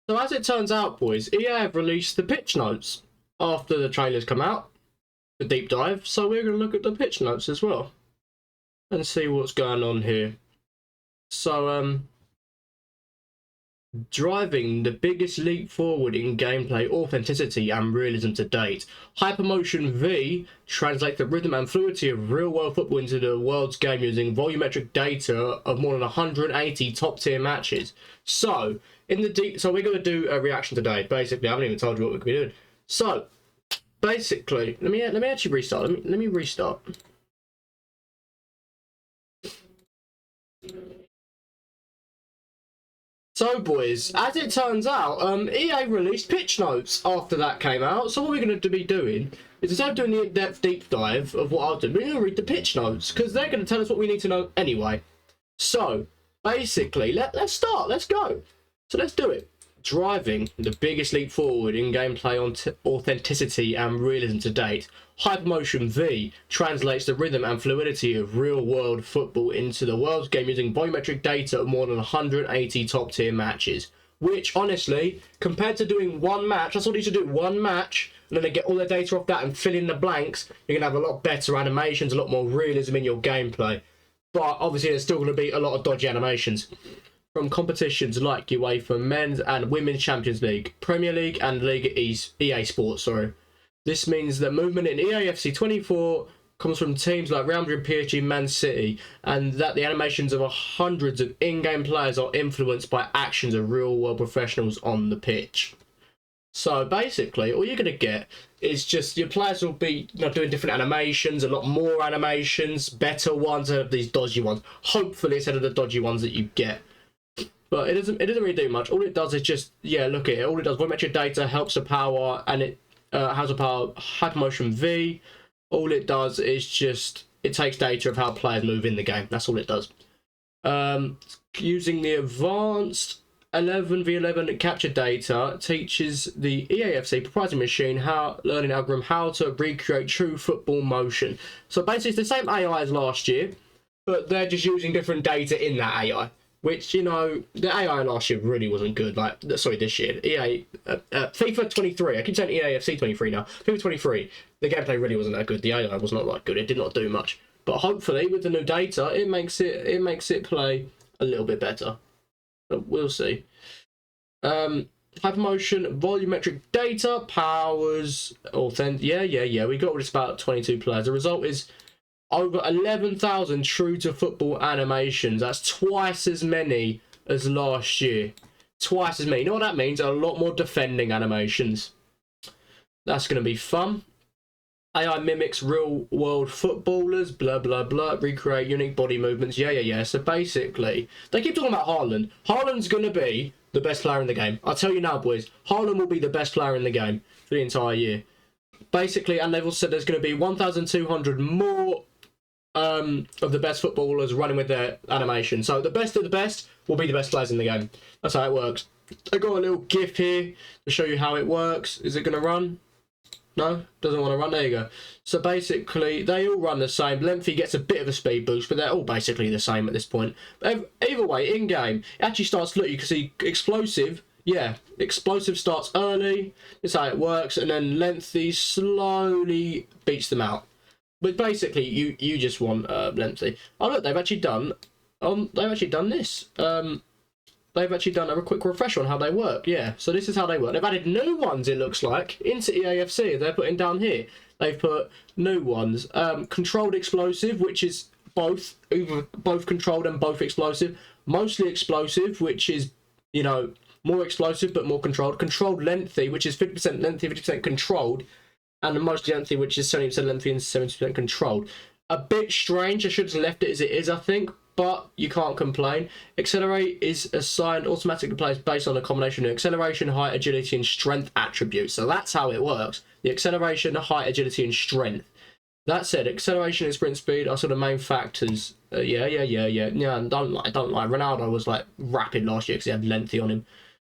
So as it turns out, boys, EA have released the pitch notes after the trailers come out, the deep dive. So we're going to look at the pitch notes as well and see what's going on here. So, driving the biggest leap forward in gameplay authenticity and realism to date. Hypermotion V translates the rhythm and fluidity of real-world football into the world's game using volumetric data of more than 180 top-tier matches. So, we're going to do a reaction today. Basically, I haven't even told you what we're going to be doing. So, basically, let me actually restart. Let me restart. So, boys, as it turns out, EA released pitch notes after that came out. So what we're going to be doing is, instead of doing the in-depth deep dive of what I'll do, we're going to read the pitch notes, because they're going to tell us what we need to know anyway. So, basically, let's start. Let's go. So let's do it. Driving the biggest leap forward in gameplay on authenticity and realism to date. Hypermotion V translates the rhythm and fluidity of real-world football into the world's game using volumetric data of more than 180 top-tier matches. Which, honestly, compared to doing one match, that's all you need to do, one match, and then they get all their data off that and fill in the blanks, you're going to have a lot better animations, a lot more realism in your gameplay. But, obviously, there's still going to be a lot of dodgy animations. From competitions like UEFA Men's and Women's Champions League, Premier League and League EA Sports, This means that movement in Eafc 24 comes from teams like Real Madrid, PSG, Man City, and that the animations of hundreds of in-game players are influenced by actions of real-world professionals on the pitch. So basically, all you're going to get is just your players will be doing different animations, a lot more animations, better ones instead of these dodgy ones. Hopefully, instead of the dodgy ones that you get. But it doesn't really do much. All it does is just, look at it. All it does, volumetric data helps the power, and it has a power hypermotion V. All it does is just, it takes data of how players move in the game. That's all it does. Using the advanced 11v11 capture data teaches the Eafc proprietary machine learning algorithm how to recreate true football motion. So basically, it's the same AI as last year, but they're just using different data in that AI. Which, the AI last year really wasn't good. This year. FIFA 23. I keep saying EAFC 23 now. FIFA 23. The gameplay really wasn't that good. The AI was not that good. It did not do much. But hopefully, with the new data, it makes it play a little bit better. But we'll see. Hypermotion volumetric data powers authentic. Yeah. We got just about 22 players. The result is over 11,000 true to football animations. That's twice as many as last year. Twice as many. You know what that means? A lot more defending animations. That's going to be fun. AI mimics real world footballers. Blah, blah, blah. Recreate unique body movements. Yeah. So basically, they keep talking about Haaland. Haaland's going to be the best player in the game. I'll tell you now, boys. Haaland will be the best player in the game for the entire year. Basically, and they've also said there's going to be 1,200 more of the best footballers running with their animation. So the best of the best will be the best players in the game. That's how it works. I got a little GIF here to show you how it works. Is it going to run? No? Doesn't want to run? There you go. So basically, they all run the same. Lengthy gets a bit of a speed boost, but they're all basically the same at this point. Either way, in-game, it actually starts, look, you can see explosive. Yeah, explosive starts early. That's how it works. And then lengthy slowly beats them out. But basically, you just want lengthy. Oh look, they've actually done this. They've actually done a quick refresh on how they work. Yeah, so this is how they work. They've added new ones, it looks like, into EAFC. They're putting down here. They've put new ones. Controlled explosive, which is both controlled and both explosive. Mostly explosive, which is more explosive but more controlled. Controlled lengthy, which is 50% lengthy, 50% controlled. And mostly lengthy, which is 70% lengthy and 70% controlled. A bit strange. I should have left it as it is, I think, but you can't complain. Accelerate is assigned automatically based on a combination of acceleration, height, agility, and strength attributes. So that's how it works. The acceleration, height, agility, and strength. That said, acceleration and sprint speed are sort of main factors. Yeah. Don't lie. Ronaldo was rapid last year because he had lengthy on him.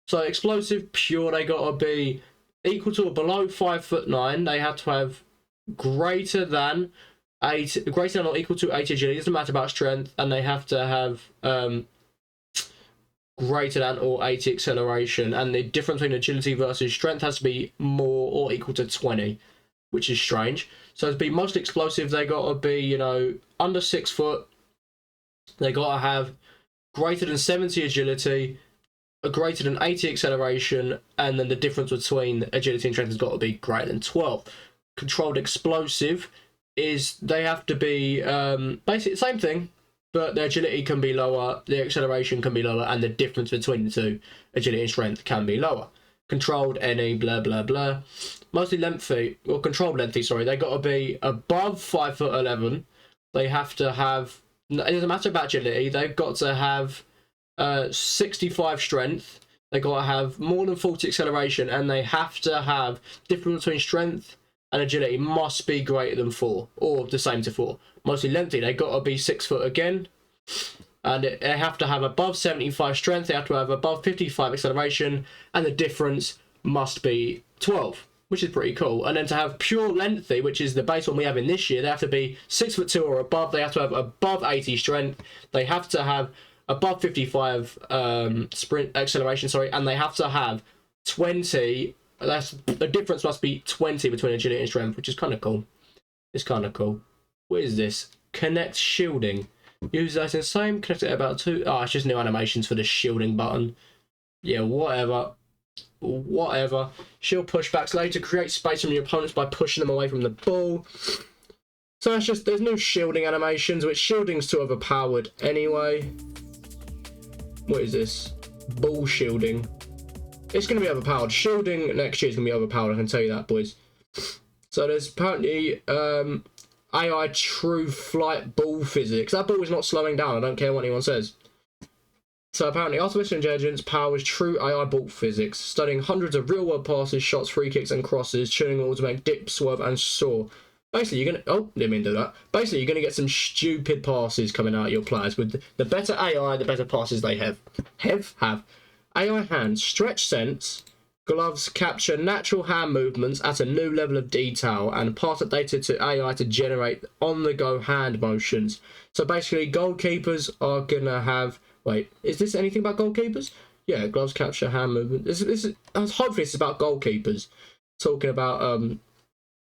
So explosive, pure, they gotta be equal to or below 5'9". They have to have greater than or equal to 80 agility. It doesn't matter about strength, and they have to have greater than or 80 acceleration, and the difference between agility versus strength has to be more or equal to 20, which is strange. So to be most explosive, they got to be, you know, under 6 foot. They got to have greater than 70 agility, a greater than 80 acceleration, and then the difference between agility and strength has got to be greater than 12. Controlled explosive is they have to be basically the same thing, but the agility can be lower, the acceleration can be lower, and the difference between the two, agility and strength, can be lower. Controlled, any, blah, blah, blah. Mostly lengthy, or controlled lengthy, sorry. They got to be above 5'11". They have to have, it doesn't matter about agility, they've got to have 65 strength. They got to have more than 40 acceleration, and they have to have difference between strength and agility must be greater than 4, or the same to 4. Mostly lengthy, they got to be 6 foot again, and they have to have above 75 strength, they have to have above 55 acceleration, and the difference must be 12, which is pretty cool. And then to have pure lengthy, which is the base one we have in this year, they have to be 6'2" or above, they have to have above 80 strength, they have to have above 55 sprint acceleration, sorry, and they have to have 20. That's the difference must be 20 between agility and strength, which is kind of cool. It's kind of cool. What is this? Connect shielding. Use that in same. Connect it at about 2. Oh, it's just new animations for the shielding button. Yeah, whatever. Whatever. Shield pushbacks later. Create space from your opponents by pushing them away from the ball. So it's just, there's new shielding animations, which shielding's too overpowered anyway. What is this? Ball shielding. It's going to be overpowered. Shielding next year is going to be overpowered, I can tell you that, boys. So there's apparently AI true flight ball physics. That ball is not slowing down, I don't care what anyone says. So apparently artificial intelligence powers true AI ball physics, studying hundreds of real-world passes, shots, free kicks and crosses, tuning all to make dip, swerve and soar. Basically, you're going to... Oh, didn't mean to do that. Basically, you're going to get some stupid passes coming out of your players. With the better AI, the better passes they have. Have. AI hands, stretch sense, gloves capture natural hand movements at a new level of detail and pass the data to AI to generate on-the-go hand motions. So basically, goalkeepers are going to have... Wait, is this anything about goalkeepers? Yeah, gloves capture hand movement. Hopefully it's about goalkeepers. Talking about...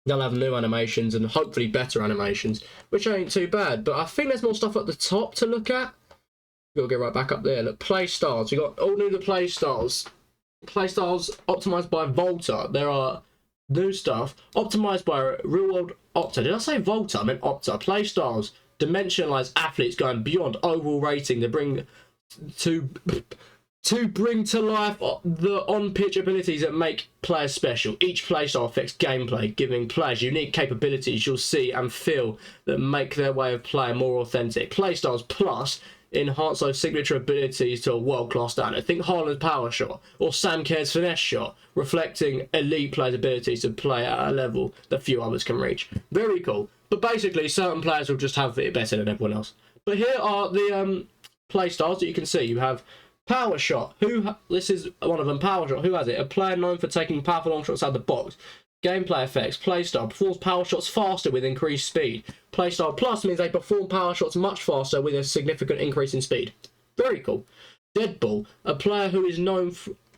They'll have new animations and hopefully better animations, which ain't too bad. But I think there's more stuff at the top to look at. We'll get right back up there. Look, play styles. We got all new the play styles. Play styles optimized by Volta. There are new stuff optimized by real world Opta. Did I say Volta? I meant Opta. Play styles dimensionalize athletes going beyond overall rating. They bring to bring to life the on-pitch abilities that make players special. Each playstyle affects gameplay, giving players unique capabilities you'll see and feel that make their way of play more authentic. Playstyles Plus enhance those signature abilities to a world-class standard. Think Haaland's power shot or Sam Kerr's finesse shot, reflecting elite players' abilities to play at a level that few others can reach. Very cool. But basically, certain players will just have it better than everyone else. But here are the playstyles that you can see. You have Power Shot. This is one of them. Power Shot. Who has it? A player known for taking powerful long shots out of the box. Gameplay effects. Playstyle. Performs power shots faster with increased speed. Playstyle Plus means they perform power shots much faster with a significant increase in speed. Very cool. Deadball. A player who is known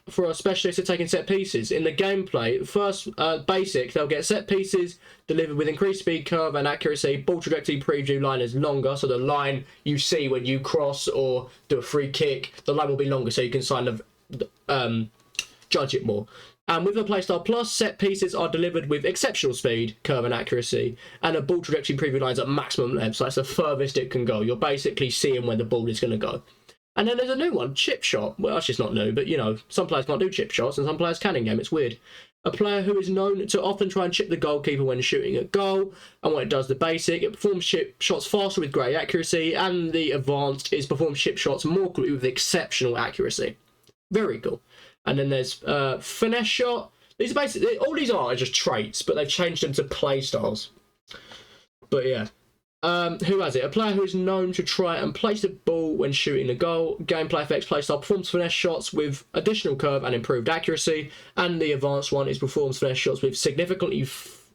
for a specialist at taking set pieces. In the gameplay, first basic, they'll get set pieces delivered with increased speed, curve and accuracy. Ball trajectory preview line is longer, so the line you see when you cross or do a free kick, the line will be longer, so you can kind of judge it more. And with the Playstyle Plus, set pieces are delivered with exceptional speed, curve and accuracy, and a ball trajectory preview line is at maximum length, so that's the furthest it can go. You're basically seeing where the ball is going to go. And then there's a new one, chip shot. Well, that's just not new, but you know, some players can't do chip shots and some players can in game. It's weird. A player who is known to often try and chip the goalkeeper when shooting at goal. And when it does the basic, it performs chip shots faster with great accuracy, and the advanced is performs chip shots more quickly with exceptional accuracy. Very cool. And then there's finesse shot. These are basically, all these are just traits, but they've changed them to play styles. But yeah. Who has it? A player who is known to try and place the ball when shooting the goal. Gameplay effects playstyle performs finesse shots with additional curve and improved accuracy. And the advanced one is performs finesse shots with significantly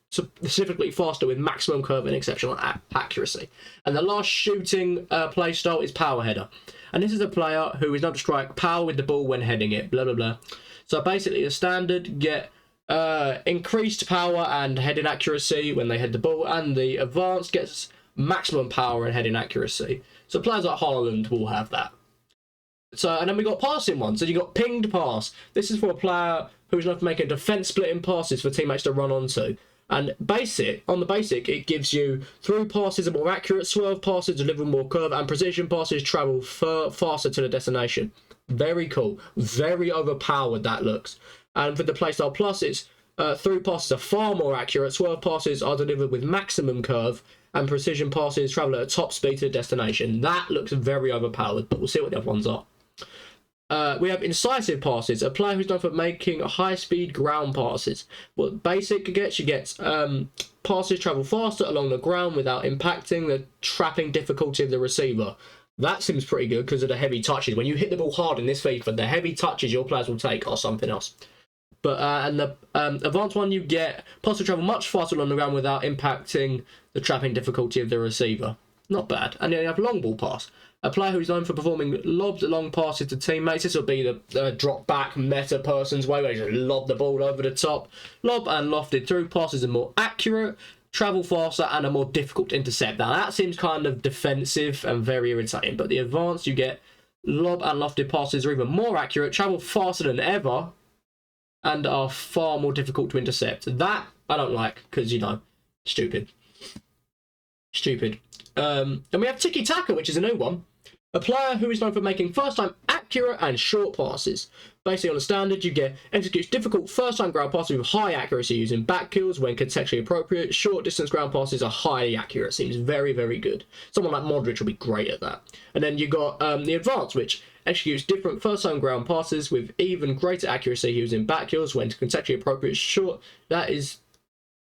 specifically faster with maximum curve and exceptional accuracy. And the last shooting playstyle is power header. And this is a player who is known to strike power with the ball when heading it, blah, blah, blah. So basically, the standard get increased power and heading accuracy when they head the ball, and the advanced gets maximum power and heading accuracy. So players like Haaland will have that. So, and then we got passing ones. So you got pinged pass. This is for a player who is known for making defense splitting passes for teammates to run onto. And on the basic, it gives you through passes are more accurate, swerve passes deliver more curve, and precision passes travel faster to the destination. Very cool. Very overpowered that looks. And for the playstyle plus, it's through passes are far more accurate, swerve passes are delivered with maximum curve, and precision passes travel at a top speed to the destination. That looks very overpowered, but we'll see what the other ones are. We have incisive passes, a player who's known for making high-speed ground passes. What basic gets, you get passes travel faster along the ground without impacting the trapping difficulty of the receiver. That seems pretty good because of the heavy touches. When you hit the ball hard in this FIFA, the heavy touches your players will take are something else. But and the advanced one, you get passes travel much faster along the ground without impacting the trapping difficulty of the receiver. Not bad. And then you have long ball pass. A player who's known for performing lobbed long passes to teammates. This will be the drop back meta person's way where you just lob the ball over the top. Lob and lofted through passes are more accurate, travel faster, and are more difficult to intercept. Now that seems kind of defensive and very irritating, but the advanced, you get lob and lofted passes are even more accurate, travel faster than ever, and are far more difficult to intercept. That I don't like because, you know, stupid. And we have Tiki Taka, which is a new one. A player who is known for making first-time accurate and short passes. Basically, on the standard, you get executes difficult first-time ground passes with high accuracy using back kills when contextually appropriate. Short-distance ground passes are highly accurate. Seems very, very good. Someone like Modric will be great at that. And then you got the advanced, which executes different first-time ground passes with even greater accuracy using back kills when contextually appropriate. Short, that is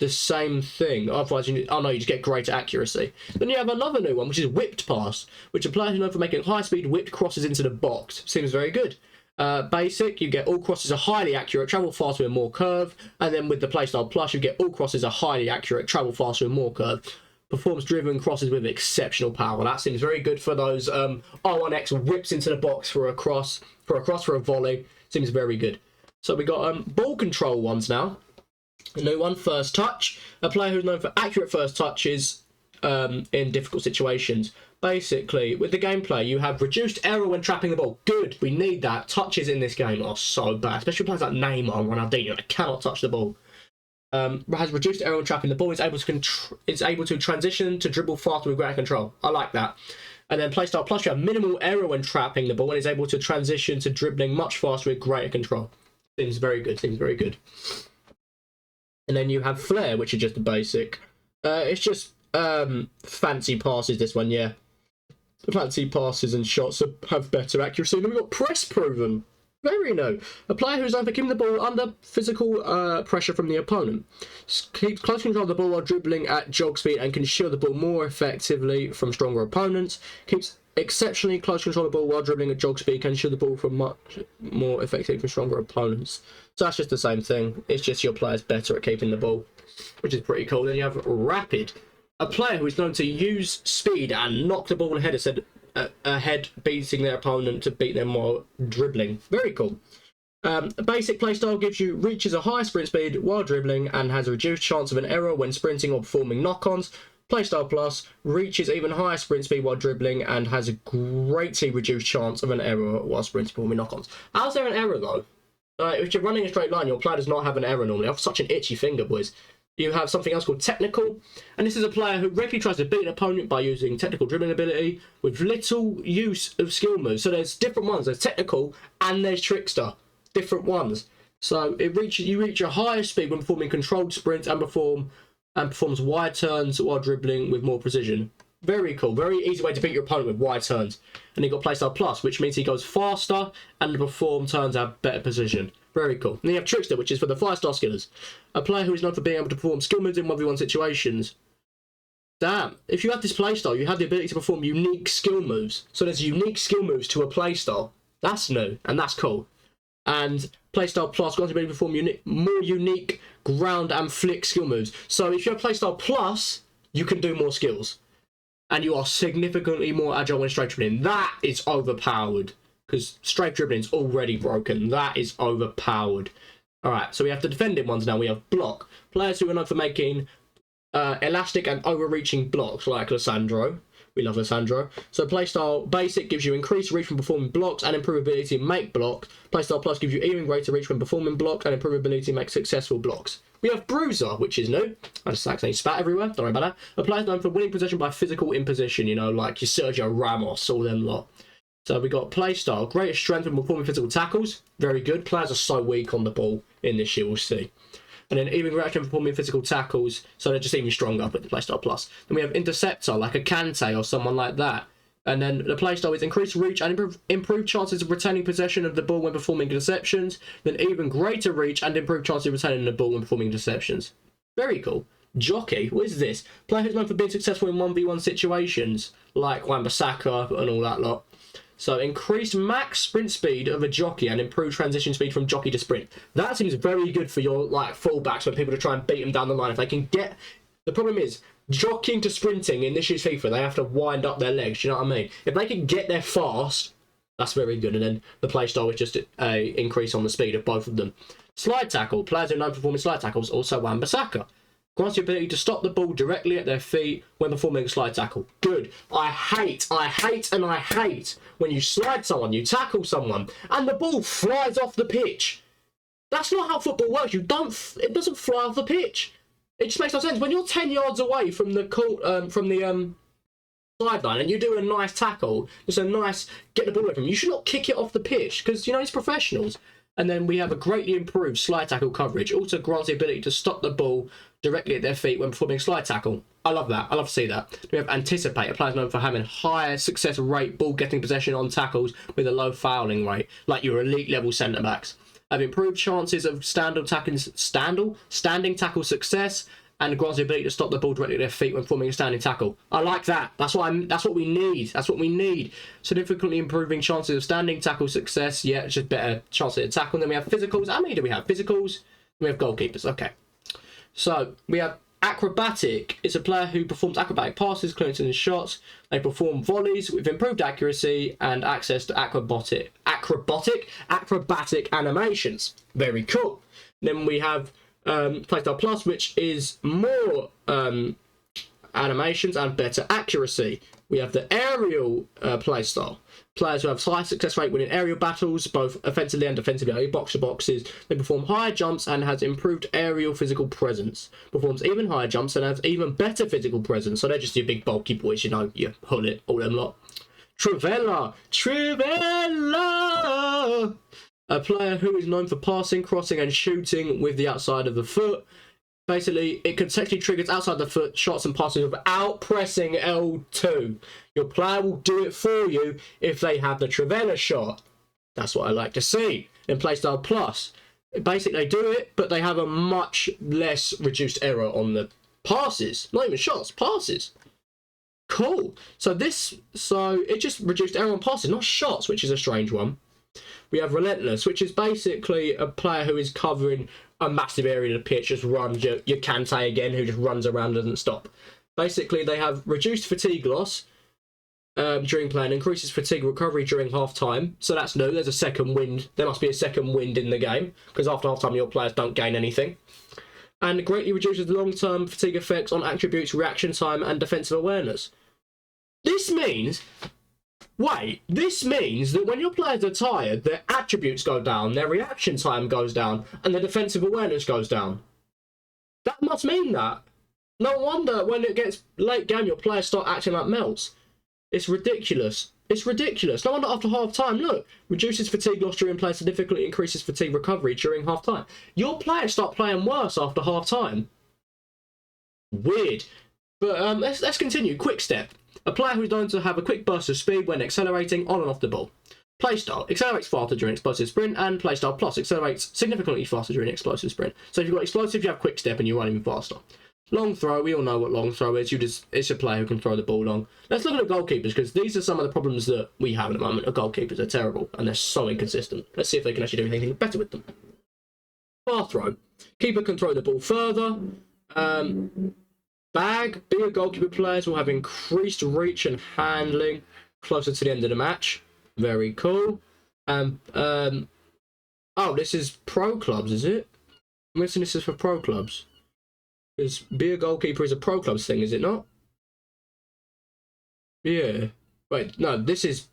the same thing. Otherwise, you just get greater accuracy. Then you have another new one, which is whipped pass, which a player who's known for making high-speed whipped crosses into the box. Seems very good. Basic, you get all crosses are highly accurate, travel faster with more curve, and then with the playstyle plus, you get all crosses are highly accurate, travel faster with more curve. Performs driven crosses with exceptional power. That seems very good for those R1X whips into the box for a cross, for a volley. Seems very good. So we got ball control ones now. A new one, first touch. A player who's known for accurate first touches in difficult situations. Basically, with the gameplay, you have reduced error when trapping the ball. Good, we need that. Touches in this game are so bad, especially players like Neymar and Ronaldinho. They cannot touch the ball. Has reduced error when trapping the ball. Is able to transition to dribble faster with greater control. I like that. And then playstyle plus, you have minimal error when trapping the ball and is able to transition to dribbling much faster with greater control. Seems very good. Seems very good. And then you have Flair, which is just a basic. It's just fancy passes, this one, yeah. Fancy passes and shots have better accuracy. And then we've got press proven. Very new. A player who's known for keeping the ball under physical pressure from the opponent. Keeps close control of the ball while dribbling at jog speed and can shield the ball more effectively from stronger opponents. Keeps exceptionally close control of the ball while dribbling at jog speed, can shield the ball from much more effectively from stronger opponents. So that's just the same thing. It's just your player's better at keeping the ball, which is pretty cool. Then you have rapid. A player who is known to use speed and knock the ball ahead, beating their opponent to beat them while dribbling. Very cool. A basic playstyle gives you reaches a high sprint speed while dribbling and has a reduced chance of an error when sprinting or performing knock-ons. Playstyle plus reaches even higher sprint speed while dribbling and has a greatly reduced chance of an error while sprinting or performing knock-ons. How's there an error though? If you're running a straight line, your player does not have an error normally. I have such an itchy finger, boys. You have something else called technical, and this is a player who regularly tries to beat an opponent by using technical dribbling ability with little use of skill moves. So there's different ones. There's technical and there's trickster. Different ones. So you reach a higher speed when performing controlled sprints and performs wide turns while dribbling with more precision. Very cool. Very easy way to beat your opponent with wide turns. And you've got playstyle plus, which means he goes faster and the perform turns have better precision. Very cool. And then you have Trickster, which is for the 5-star skillers. A player who is known for being able to perform skill moves in 1v1 situations. Damn. If you have this playstyle, you have the ability to perform unique skill moves. So there's unique skill moves to a playstyle. That's new, and that's cool. And playstyle plus grants the ability to perform more unique ground and flick skill moves. So if you have playstyle plus, you can do more skills. And you are significantly more agile when straight dribbling. That is overpowered. Because straight dribbling is already broken. That is overpowered. Alright, so we have the defending ones now. We have block. Players who are known for making elastic and overreaching blocks, like Lissandro. We love Lissandro. So playstyle basic gives you increased reach when performing blocks and improved ability to make blocks. Playstyle plus gives you even greater reach when performing blocks and improved ability to make successful blocks. We have Bruiser, which is new. I just accidentally spat everywhere. Don't worry about that. A player's known for winning possession by physical imposition, you know, like your Sergio Ramos, all them lot. So we got playstyle, greater strength when performing physical tackles. Very good. Players are so weak on the ball in this year, we'll see. And then even greater strength performing physical tackles, so they're just even stronger with the playstyle plus. Then we have interceptor, like a Kante or someone like that. And then the playstyle is increased reach and improved chances of retaining possession of the ball when performing interceptions. Then even greater reach and improved chances of retaining the ball when performing interceptions. Very cool. Jockey, what is this? Player who's known for being successful in 1v1 situations, like Wan-Bissaka and all that lot. So increased max sprint speed of a jockey and improved transition speed from jockey to sprint. That seems very good for your like fullbacks when people are trying to beat them down the line. If they can get... The problem is, jockeying to sprinting in this year's FIFA, they have to wind up their legs, you know what I mean? If they can get there fast, that's very good. And then the playstyle is just a increase on the speed of both of them. Slide tackle. Players who know performing slide tackles, also Wan-Bissaka. Grants the ability to stop the ball directly at their feet when performing a slide tackle. Good. I hate when you slide someone, you tackle someone, and the ball flies off the pitch. That's not how football works. It doesn't fly off the pitch. It just makes no sense. When you're 10 yards away from the sideline and you do a nice tackle, just a nice get the ball away from you should not kick it off the pitch because, you know, it's professionals. And then we have a greatly improved slide tackle coverage. Also grants the ability to stop the ball directly at their feet when performing a slide tackle. I love that. I love to see that. We have anticipate. A player known for having higher success rate ball getting possession on tackles with a low fouling rate, like your elite level centre backs. Have improved chances of standing tackle success, and grants the ability to stop the ball directly at their feet when forming a standing tackle. I like that. That's what we need. That's what we need. Significantly improving chances of standing tackle success. Yeah, it's just better chances to tackle. And then we have physicals. How many do we have? Physicals. We have goalkeepers. Okay. So we have acrobatic. It's a player who performs acrobatic passes, clearances, and shots. They perform volleys with improved accuracy and access to acrobatic animations. Very cool. Then we have playstyle plus, which is more animations and better accuracy. We have the aerial playstyle. Players who have high success rate winning aerial battles, both offensively and defensively, box to boxes. They perform higher jumps and has improved aerial physical presence. Performs even higher jumps and has even better physical presence. So they're just your big bulky boys, you know, you pull it, all them lot. Trivela! A player who is known for passing, crossing and shooting with the outside of the foot. Basically, it consecutively triggers outside the foot shots and passes without pressing L2. Your player will do it for you if they have the Trivela shot. That's what I like to see in Playstyle Plus. Basically, they do it, but they have a much less reduced error on the passes. Not even shots, passes. Cool. So it just reduced error on passes, not shots, which is a strange one. We have Relentless, which is basically a player who is covering a massive area of the pitch, just runs your Kante again, who just runs around and doesn't stop. Basically, they have reduced fatigue loss during play and increases fatigue recovery during half-time. So that's new. There's a second wind. There must be a second wind in the game, because after half-time, your players don't gain anything. And greatly reduces long-term fatigue effects on attributes, reaction time, and defensive awareness. This means that when your players are tired, their attributes go down, their reaction time goes down, and their defensive awareness goes down. That must mean that. No wonder when it gets late game, your players start acting like melts. It's ridiculous. It's ridiculous. No wonder after half time, look, reduces fatigue loss during play, significantly increases fatigue recovery during half time. Your players start playing worse after half time. Weird. But let's continue. Quick step. A player who is known to have a quick burst of speed when accelerating on and off the ball. Playstyle accelerates faster during explosive sprint, and Playstyle Plus accelerates significantly faster during explosive sprint. So if you've got explosive, you have quick step and you run even faster. Long throw, we all know what long throw is. It's a player who can throw the ball long. Let's look at the goalkeepers, because these are some of the problems that we have at the moment. The goalkeepers are terrible and they're so inconsistent. Let's see if they can actually do anything better with them. Far throw. Keeper can throw the ball further. Bigger goalkeeper players will have increased reach and handling closer to the end of the match. Very cool. Oh, this is pro clubs, is it? I'm guessing this is for pro clubs. Because be a goalkeeper is a pro clubs thing, is it not? Yeah. Wait, no, this is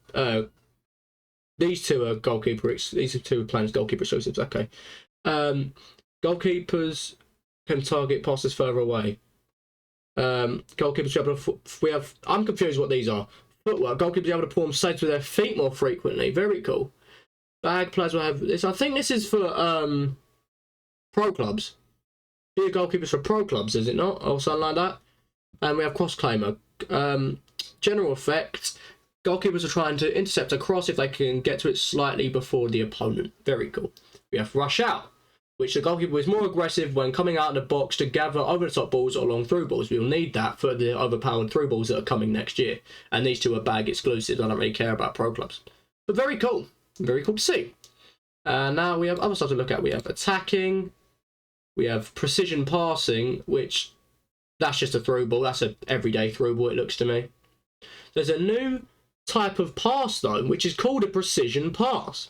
these two are goalkeepers. These are two plans goalkeeper exclusives. Okay. Goalkeepers can target passes further away. Goalkeepers we have. I'm confused what these are. Footwork. Goalkeepers are able to perform saves with their feet more frequently. Very cool. Bag players will have this. I think this is for pro clubs. Be goalkeepers for pro clubs, is it not, or something like that? And we have cross claimer. General effect. Goalkeepers are trying to intercept a cross if they can get to it slightly before the opponent. Very cool. We have rush out, which the goalkeeper is more aggressive when coming out of the box to gather over the top balls or long through balls. We'll need that for the overpowered through balls that are coming next year. And these two are bag exclusives. I don't really care about pro clubs. But very cool. Very cool to see. Now we have other stuff to look at. We have attacking. We have precision passing, which that's just a through ball. That's an everyday through ball, it looks to me. There's a new type of pass though, which is called a precision pass.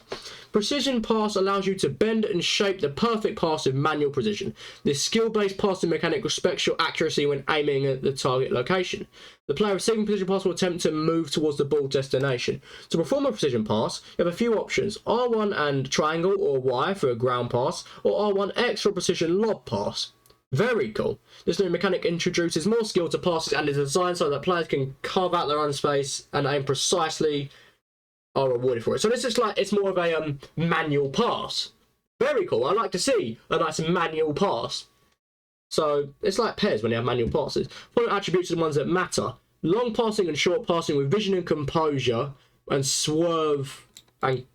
Precision pass allows you to bend and shape the perfect pass with manual precision. This skill-based passing mechanic respects your accuracy when aiming at the target location. The player receiving precision pass will attempt to move towards the ball destination. To perform a precision pass, you have a few options: R1 and triangle or Y for a ground pass, or R1X for a precision lob pass. Very cool. This new mechanic introduces more skill to passes and is designed so that players can carve out their own space and aim precisely, are rewarded for it. So this is like, it's more of a manual pass. Very cool. I like to see a nice manual pass. So it's like pairs when you have manual passes. Following attributes are the ones that matter: long passing and short passing with vision and composure, and swerve and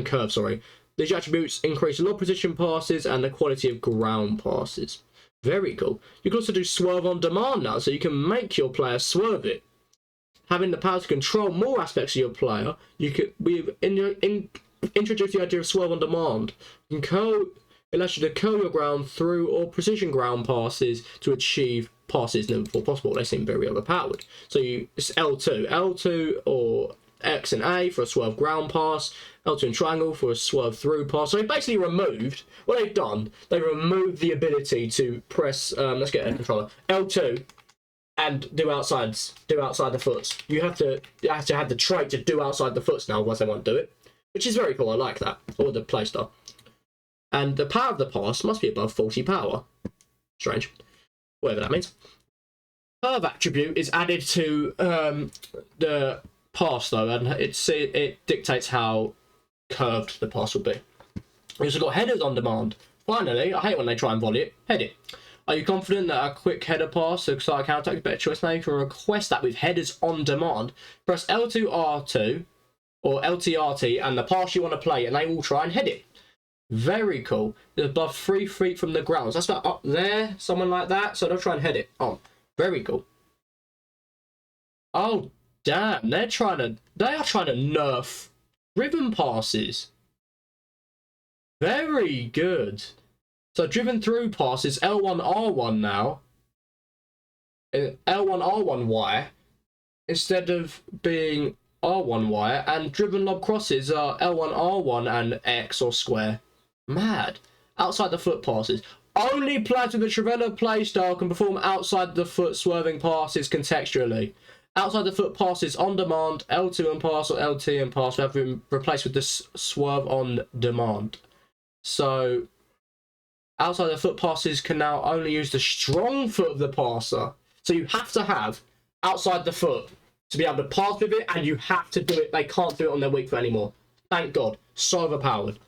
curve. Sorry. These attributes increase lob position passes and the quality of ground passes. Very cool. You can also do swerve on demand now, so you can make your player swerve it. Having the power to control more aspects of your player, we've introduced the idea of swerve on demand. It allows you to curl your ground through or precision ground passes to achieve passes never before possible. They seem very overpowered. So it's L2 or X and A for a swerve ground pass, L2 and triangle for a swerve through pass. So they basically removed, what they've done, they removed the ability to press, let's get a controller, L2 and do outside the foots. You have to have the trait to do outside the foots now, otherwise they won't do it. Which is very cool, I like that, or the playstyle. And the power of the pass must be above 40 power. Strange. Whatever that means. Curve attribute is added to the pass though, and it dictates how curved the pass will be. We also got headers on demand. Finally, I hate when they try and volley it. Head it. Are you confident that a quick header pass to start a counter attack is a better choice? Now you can request that with headers on demand. Press L2R2 or LTRT and the pass you want to play, and they will try and head it. Very cool. They're above 3 feet from the ground. So that's about up there, someone like that. So they'll try and head it on. Very cool. Oh damn! They are trying to nerf driven passes. Very good. So driven through passes L1R1 now. L1R1Y instead of being R1Y, and driven lob crosses are L1R1 and X or square. Mad. Outside the foot passes. Only players with a Trivela playstyle can perform outside the foot swerving passes contextually. Outside the foot passes on demand, L2 and pass or LT and pass have been replaced with this swerve on demand. So outside the foot passes can now only use the strong foot of the passer. So you have to have outside the foot to be able to pass with it, and you have to do it. They can't do it on their weak foot anymore. Thank God. So overpowered.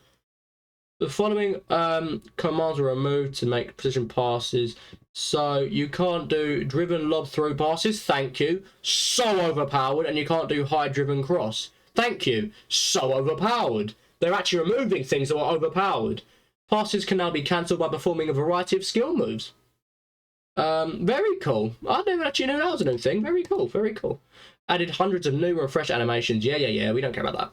The following commands are removed to make precision passes. So you can't do driven lob through passes. Thank you. So overpowered. And you can't do high driven cross. Thank you. So overpowered. They're actually removing things that are overpowered. Passes can now be cancelled by performing a variety of skill moves. Very cool. I never actually knew that was a new thing. Very cool. Very cool. Added hundreds of new refresh animations. Yeah. We don't care about that.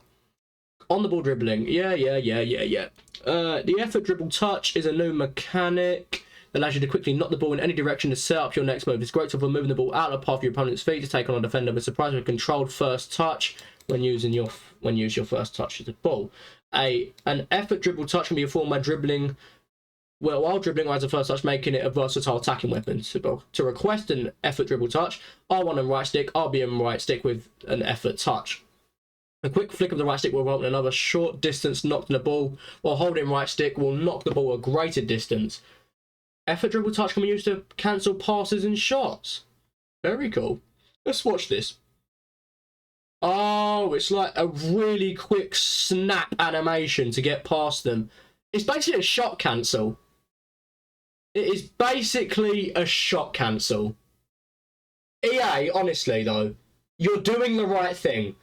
On the ball dribbling. Yeah. The effort dribble touch is a new mechanic that allows you to quickly knock the ball in any direction to set up your next move. It's great for moving the ball out of the path of your opponent's feet to take on a defender with surprise with a controlled first touch when using your first touch of the ball. An effort dribble touch can be performed by dribbling. Well, while dribbling or as a first touch, making it a versatile attacking weapon. So to request an effort dribble touch, R1 and right stick, RB and right stick with an effort touch. A quick flick of the right stick will result in another short distance knock in the ball, while holding right stick will knock the ball a greater distance. Effort dribble touch can be used to cancel passes and shots. Very cool. Let's watch this. Oh, it's like a really quick snap animation to get past them. It's basically a shot cancel. It is basically a shot cancel. EA, honestly though, you're doing the right thing.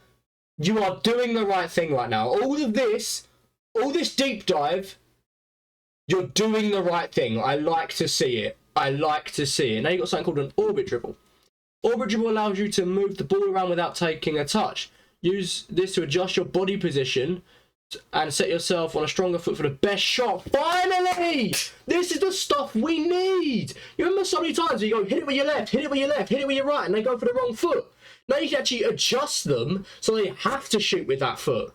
You are doing the right thing right now. All this deep dive, you're doing the right thing. I like to see it. I like to see it. Now you've got something called an orbit dribble. Orbit dribble allows you to move the ball around without taking a touch. Use this to adjust your body position and set yourself on a stronger foot for the best shot. Finally! This is the stuff we need! You remember so many times where you go, hit it with your left, hit it with your left, hit it with your right, and they go for the wrong foot. Now you can actually adjust them so they have to shoot with that foot.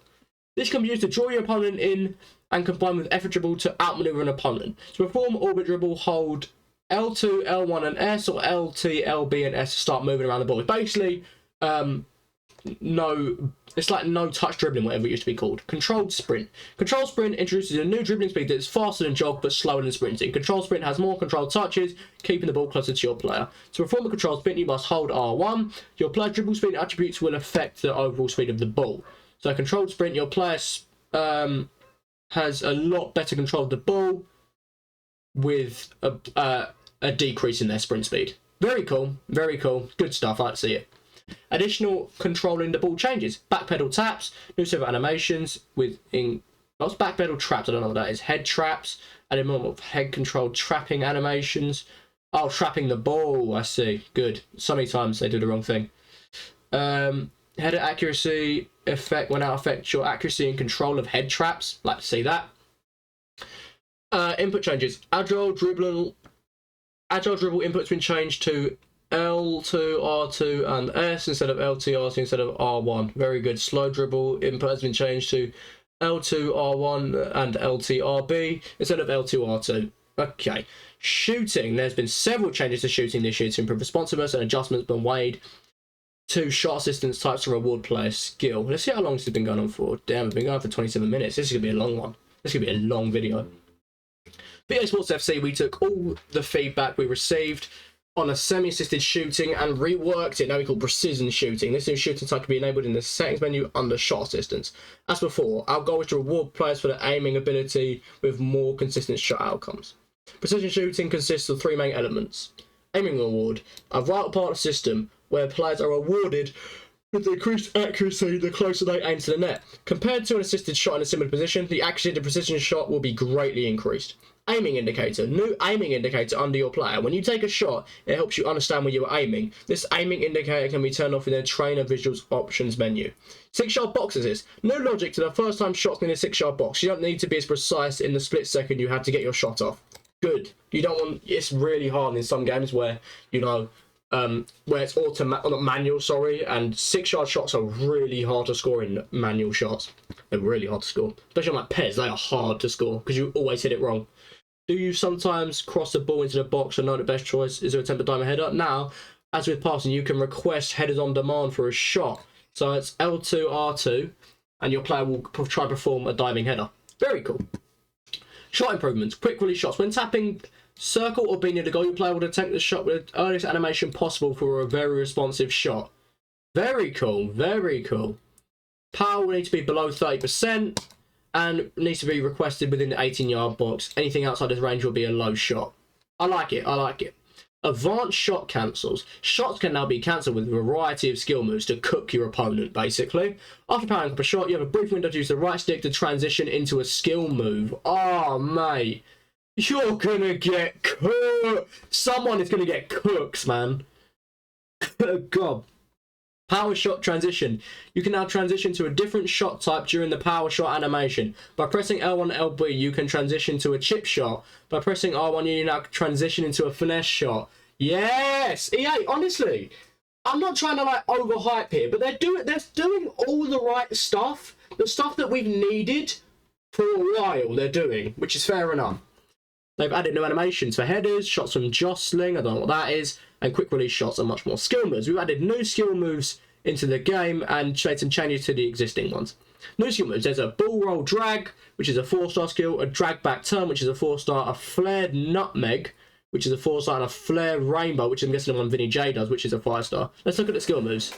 This can be used to draw your opponent in and combine with effort dribble to outmaneuver an opponent. To perform orbit dribble, hold L2, L1 and S, or LT, LB and S to start moving around the ball. It's basically it's like no touch dribbling, whatever it used to be called. Controlled sprint. Controlled sprint introduces a new dribbling speed that is faster than jog but slower than sprinting. Controlled sprint has more controlled touches, keeping the ball closer to your player. To perform a controlled sprint, you must hold R1. Your player dribble speed attributes will affect the overall speed of the ball. So a controlled sprint, your player has a lot better control of the ball with a decrease in their sprint speed. Very cool, very cool. Good stuff, I like to see it. Additional controlling the ball changes. Backpedal taps, new server animations what's backpedal traps? I don't know what that is. Head traps, added more of head controlled trapping animations. Oh, trapping the ball, I see. Good. So many times they do the wrong thing. Header accuracy effect when out affects your accuracy and control of head traps. Like to see that. Input changes. Agile dribble input's been changed to L2, R2 and S instead of L2, R2 instead of R1. Very good. Slow dribble input has been changed to L2, R1 and LT, RB instead of L2, R2. Okay. Shooting. There's been several changes to shooting this year to improve responsiveness, and adjustments been made to shot assistance types to reward player skill. Let's see how long this has been going on for. Damn, it's been going on for 27 minutes. This is going to be a long one. This is going to be a long video. BA Sports FC, we took all the feedback we received on a semi-assisted shooting and reworked it. Now we call precision shooting. This new shooting type can be enabled in the settings menu under shot assistance. As before, our goal is to reward players for their aiming ability with more consistent shot outcomes. Precision shooting consists of three main elements. Aiming reward, a vital part of the system where players are rewarded with increased accuracy the closer they aim to the net. Compared to an assisted shot in a similar position, the accuracy of the precision shot will be greatly increased. Aiming indicator. New aiming indicator under your player. When you take a shot, it helps you understand where you are aiming. This aiming indicator can be turned off in the trainer visuals options menu. 6-yard box assist. New logic to the first time shots in a 6-yard box. You don't need to be as precise in the split second you had to get your shot off. Good. You don't want. It's really hard in some games where where it's not manual, sorry, and 6-yard shots are really hard to score in manual shots. They're really hard to score, especially on like Pez. They are hard to score because you always hit it wrong. Do you sometimes cross the ball into the box and know the best choice is to attempt a diamond header? Now, as with passing, you can request headers on demand for a shot. So it's L2, R2, and your player will try to perform a diving header. Very cool. Shot improvements. Quick release shots. When tapping circle or B near the goal, your player will attempt the shot with the earliest animation possible for a very responsive shot. Very cool. Very cool. Power will need to be below 30%. And needs to be requested within the 18-yard box. Anything outside this range will be a low shot. I like it, I like it. Advanced shot cancels. Shots can now be cancelled with a variety of skill moves to cook your opponent, basically. After powering up a shot, you have a brief window to use the right stick to transition into a skill move. Oh, mate. You're gonna get cooked. Someone is gonna get cooked, man. God. Power shot transition. You can now transition to a different shot type during the power shot animation. By pressing L1 and LB, you can transition to a chip shot. By pressing R1, you now transition into a finesse shot. Yes! EA, honestly, I'm not trying to like overhype here, but they're doing all the right stuff. The stuff that we've needed for a while they're doing, which is fair enough. They've added new animations for headers, shots from jostling, I don't know what that is, and quick release shots and much more skill moves. We've added new skill moves into the game and made some changes to the existing ones. New skill moves, there's a ball roll drag, which is a 4-star skill, a drag back turn, which is a 4-star, a flared nutmeg, which is a 4-star, and a flared rainbow, which I'm guessing the one Vinny J does, which is a 5-star. Let's look at the skill moves.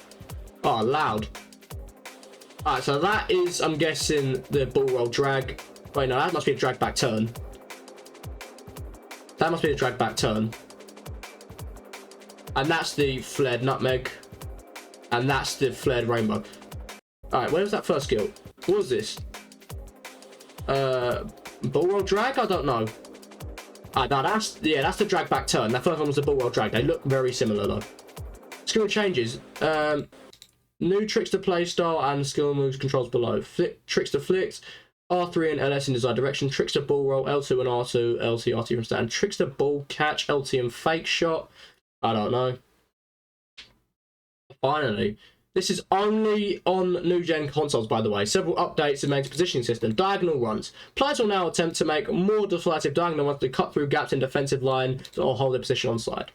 Oh, loud. Alright, so that is, I'm guessing, the ball roll drag. Wait, no, that must be a drag back turn. That must be a drag back turn. And that's the flared nutmeg. And that's the flared rainbow. Alright, where was that first skill? What was this? Ball roll drag? I don't know. No, that's the drag back turn. That first one was the ball roll drag. They look very similar though. Skill changes. New trickster play style and skill moves controls below. Trickster flicks. R3 and LS in desired direction, trickster ball roll, L2 and R2, LT, R2 from stand, trickster ball catch, LT and fake shot. I don't know. Finally, this is only on new gen consoles, by the way. Several updates have made to positioning system. Diagonal runs. Players will now attempt to make more decisive diagonal runs to cut through gaps in defensive line or hold their position on side.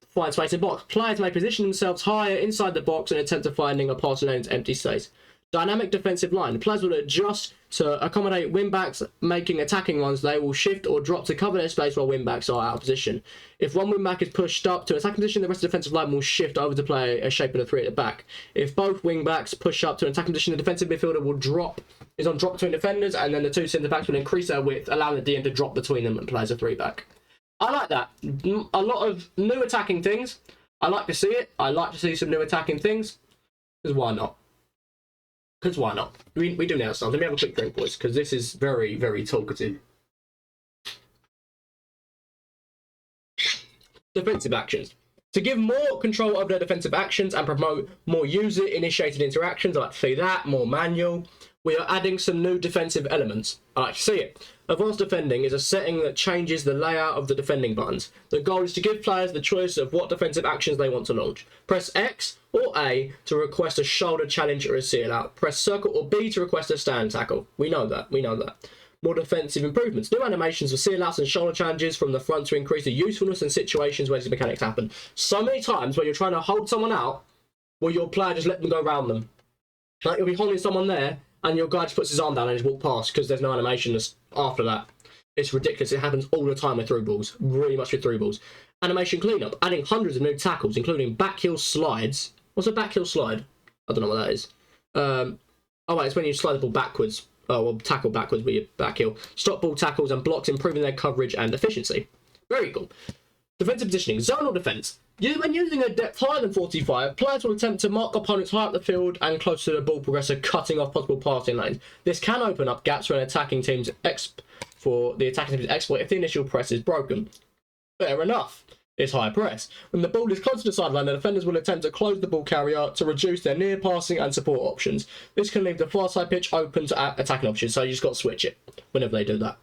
Find space in box. Players may position themselves higher inside the box and attempt to finding a passing lane into empty space. Dynamic defensive line. Players will adjust to accommodate wingbacks making attacking runs. They will shift or drop to cover their space while wingbacks are out of position. If one wingback is pushed up to attacking position, the rest of the defensive line will shift over to play a shape of the 3 at the back. If both wingbacks push up to an attacking position, the defensive midfielder will drop between defenders, and then the 2 centre backs will increase their width, allowing the DM to drop between them and play as a 3 back. I like that. A lot of new attacking things. I like to see it. I like to see some new attacking things. Because why not? Because why not? We do now something. Let me have a quick drink, boys, because this is very, very talkative. Defensive actions. To give more control over their defensive actions and promote more user-initiated interactions, I like to see that, more manual. We are adding some new defensive elements. I like to see it. Advanced defending is a setting that changes the layout of the defending buttons. The goal is to give players the choice of what defensive actions they want to launch. Press X or A to request a shoulder challenge or a seal out. Press circle or B to request a stand tackle. We know that. More defensive improvements. New animations for seal outs and shoulder challenges from the front to increase the usefulness in situations where these mechanics happen. So many times where you're trying to hold someone out, where your player just let them go around them. Like you'll be holding someone there, and your guy just puts his arm down and just walk past because there's no animation after that. It's ridiculous. It happens all the time with through balls. Really much with through balls. Animation cleanup. Adding hundreds of new tackles, including back heel slides. What's a back heel slide? I don't know what that is. Oh, wait, it's when you slide the ball backwards. Oh, well, tackle backwards with your back heel. Stop ball tackles and blocks, improving their coverage and efficiency. Very cool. Defensive positioning. Zonal defense. When using a depth higher than 45, players will attempt to mark opponents high up the field and close to the ball progressor, cutting off possible passing lanes. This can open up gaps for the attacking team's exploit if the initial press is broken. Fair enough. It's high press. When the ball is close to the sideline, the defenders will attempt to close the ball carrier to reduce their near passing and support options. This can leave the far side pitch open to attacking options, so you just got to switch it whenever they do that.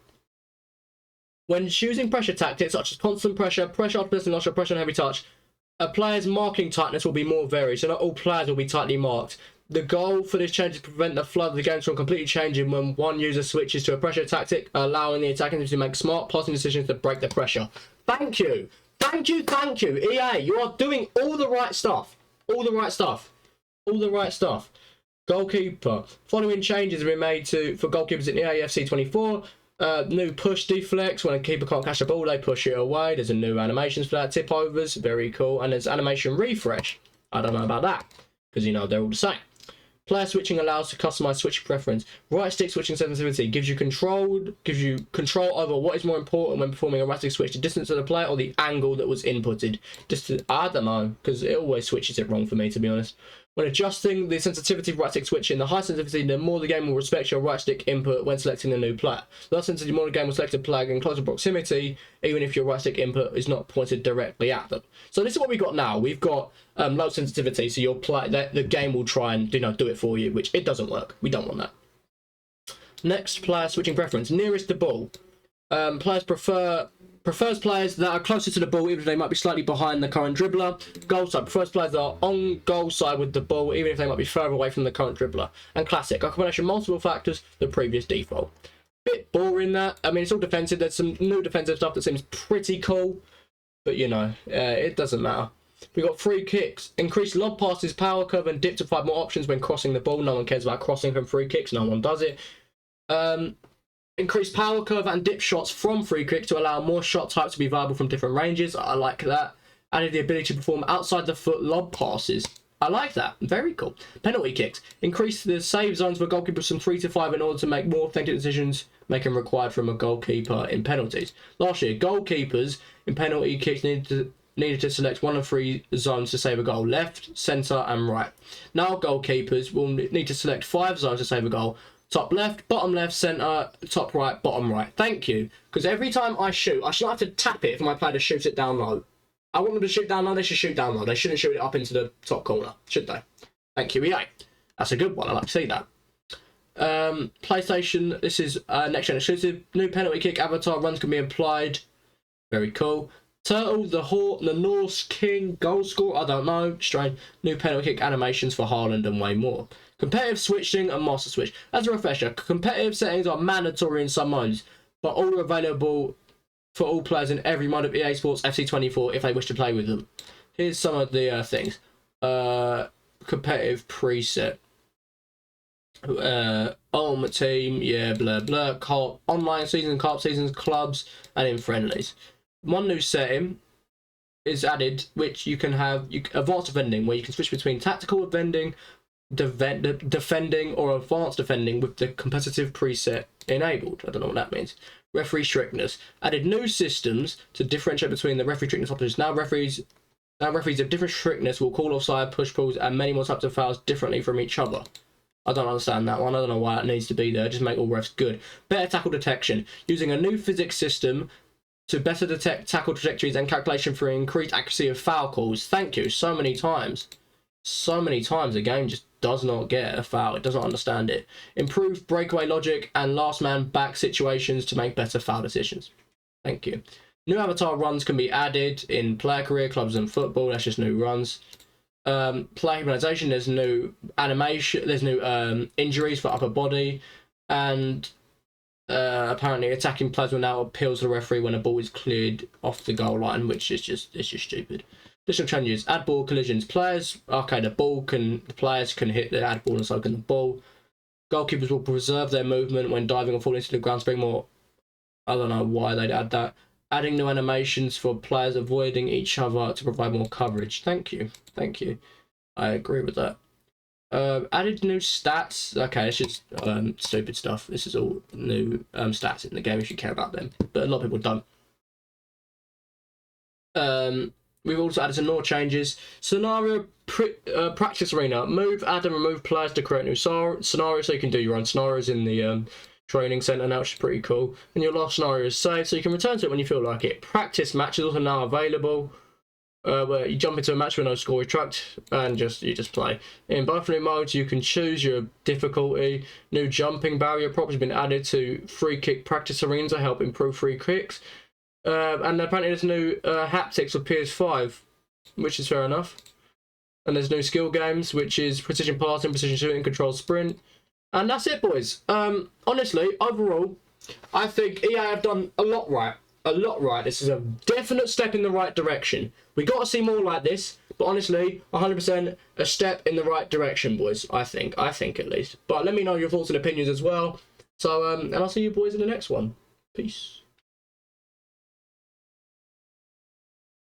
When choosing pressure tactics such as constant pressure, pressure after pressing, pressure on heavy touch, a player's marking tightness will be more varied, so not all players will be tightly marked. The goal for this change is to prevent the flow of the game from completely changing when one user switches to a pressure tactic, allowing the attacking team to make smart passing decisions to break the pressure. Thank you, EA. You are doing all the right stuff. Goalkeeper. Following changes have been made for goalkeepers in the Eafc 24. New push deflects. When a keeper can't catch the ball, they push it away. There's a new animations for that. Tip overs, very cool. And there's animation refresh. I don't know about that because they're all the same. Player switching allows to customize switch preference. Right stick switching sensitivity gives you control over what is more important when performing a right stick switch: the distance of the player or the angle that was inputted. I don't know, because it always switches it wrong for me, to be honest. When adjusting the sensitivity of right stick switching, the high sensitivity, the more the game will respect your right stick input when selecting a new player. Thus, since the more the game will select a player in closer proximity, even if your right stick input is not pointed directly at them. So this is what we've got now. We've got low sensitivity, so your the game will try and do it for you, which it doesn't work. We don't want that. Next, player switching preference. Nearest the ball. Players prefers players that are closer to the ball, even if they might be slightly behind the current dribbler. Goal side prefers players that are on goal side with the ball, even if they might be further away from the current dribbler. And classic, a combination of multiple factors, the previous default. Bit boring that. I mean, it's all defensive. There's some new defensive stuff that seems pretty cool, but it doesn't matter. We've got free kicks. Increase lob passes, power curve, and dip to provide more options when crossing the ball. No one cares about crossing from free kicks. No one does it. Increase power curve and dip shots from free kick to allow more shot types to be viable from different ranges. I like that. Added the ability to perform outside the foot lob passes. I like that. Very cool. Penalty kicks. Increase the save zones for goalkeepers from 3 to 5 in order to make more authentic decisions, making required from a goalkeeper in penalties. Last year, goalkeepers in penalty kicks needed to select one of 3 zones to save a goal: left, centre, and right. Now goalkeepers will need to select 5 zones to save a goal: top left, bottom left, centre, top right, bottom right. Thank you. Because every time I shoot, I shouldn't have to tap it for my player to shoot it down low. I want them to shoot down low, they should shoot down low. They shouldn't shoot it up into the top corner, should they? Thank you, EA. That's a good one. I like to see that. PlayStation, this is next gen exclusive. New penalty kick avatar runs can be applied. Very cool. Turtle, the Norse King, goal scorer, I don't know, strange. New penalty kick animations for Haaland and way more. Competitive switching and master switch. As a refresher, competitive settings are mandatory in some modes, but all are available for all players in every mode of EA Sports FC24 if they wish to play with them. Here's some of the things. Competitive preset. Ultimate team, yeah, blah blah. Online seasons, co-op seasons, clubs, and in friendlies. One new setting is added, which you can have advanced defending, where you can switch between tactical defending, defending, or advanced defending with the competitive preset enabled. I don't know what that means. Referee strictness. Added new systems to differentiate between the referee strictness options. Now referees of different strictness will call offside, push pulls, and many more types of fouls differently from each other. I don't understand that one. I don't know why it needs to be there. Just make all refs good. Better tackle detection. Using a new physics system to better detect tackle trajectories and calculation for increased accuracy of foul calls. Thank you. So many times the game just does not get a foul. It doesn't understand it. Improved breakaway logic and last man back situations to make better foul decisions. Thank you. New avatar runs can be added in player career, clubs, and football. That's just new runs. Player humanization. There's new animation. There's new injuries for upper body, and apparently attacking players will now appeal to the referee when a ball is cleared off the goal line, which is just stupid. Additional changes. Add ball collisions. The players can hit the add ball and so can the ball. Goalkeepers will preserve their movement when diving or falling into the ground to bring more. I don't know why they'd add that. Adding new animations for players avoiding each other to provide more coverage. Thank you. I agree with that. Added new stats. Okay, it's just stupid stuff. This is all new stats in the game if you care about them, but a lot of people don't. We've also added some more changes. Scenario practice arena. Move, add, and remove players to create new scenarios, so you can do your own scenarios in the training centre now, which is pretty cool. And your last scenario is saved, so you can return to it when you feel like it. Practice matches also now available, where you jump into a match with no score is tracked and you just play. In both new modes, you can choose your difficulty. New jumping barrier props have been added to free kick practice arena to help improve free kicks. And apparently there's new haptics for PS5, which is fair enough. And there's new skill games, which is precision passing, precision shooting, control sprint. And that's it, boys. Honestly, overall, I think EA have done a lot right. This is a definite step in the right direction. We got to see more like this, but honestly, 100% a step in the right direction, boys. I think at least. But let me know your thoughts and opinions as well. So, and I'll see you boys in the next one. Peace.